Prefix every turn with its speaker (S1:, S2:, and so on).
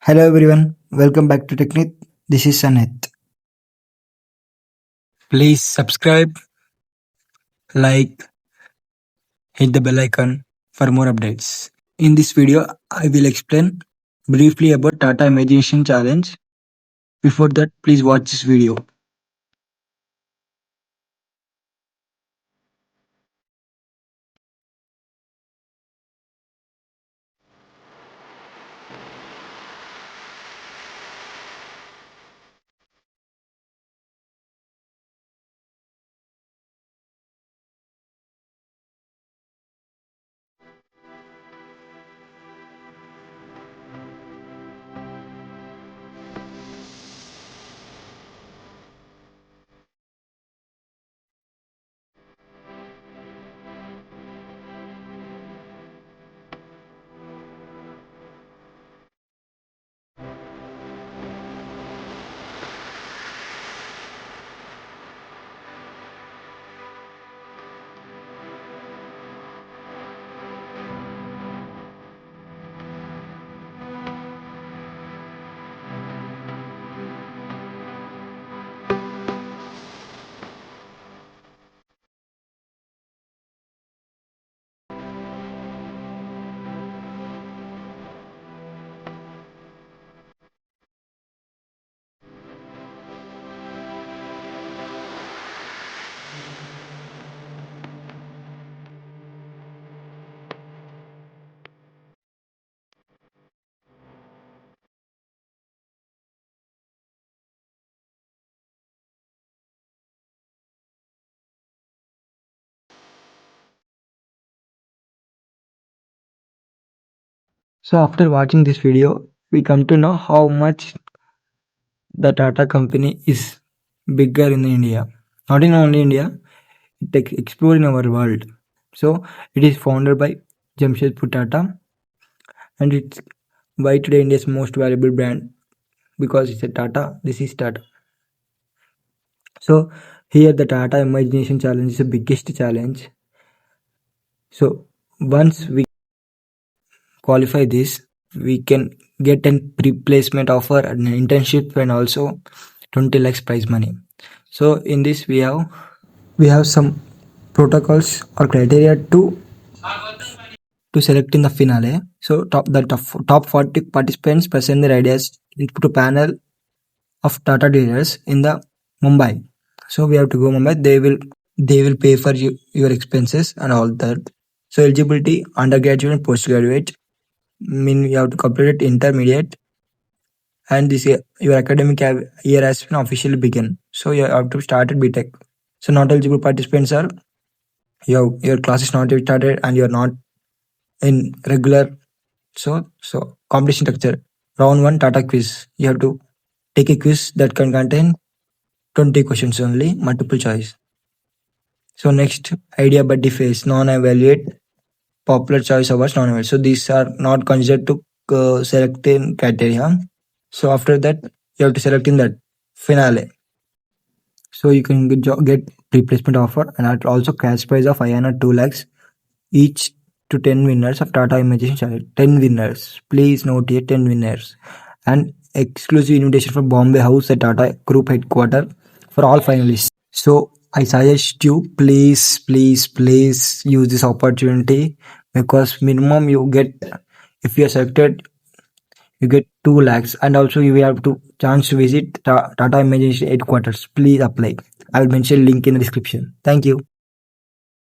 S1: Hello everyone, welcome back to Technique. This is Saneth. Please subscribe, like, hit the bell icon for more updates. In this video, I will explain briefly about Tata Imagination Challenge. Before that, please watch this video. So after watching this video, we come to know how much the Tata company is bigger in India. Not in only India, it explore in our world. So it is founded by Jamshedpur Tata and it's why today India's most valuable brand because it's a Tata. This is Tata. So here the Tata Imagination Challenge is the biggest challenge. So once we qualify this, we can get a replacement offer, an internship, and also 20 lakhs prize money. So in this we have some protocols or criteria to select in the finale. So top 40 participants present their ideas into a panel of Tata dealers in the Mumbai. So we have to go Mumbai. They will pay for your expenses and all that. So eligibility undergraduate and postgraduate mean you have to complete intermediate and this year your academic year has been officially begun. So you have to start at BTech. So not eligible participants are your class is not yet started and you are not in regular. So competition structure. Round one Tata quiz. You have to take a quiz that can contain 20 questions only, multiple choice. So next idea buddy phase, non-evaluate, popular choice awards, non-evaluate. So these are not considered to select in criteria. So after that, you have to select in that finale. So you can get replacement offer and also cash prize of INR 2 lakhs each to 10 winners of Tata Imagination Challenge. 10 winners. Please note here 10 winners. And exclusive invitation from Bombay House at Tata Group headquarters for all finalists. So I suggest you please use this opportunity because minimum you get if you are selected you get 2 lakhs and also you will have to chance to visit Tata Imagination headquarters. Please apply. I will mention link in the description. Thank you.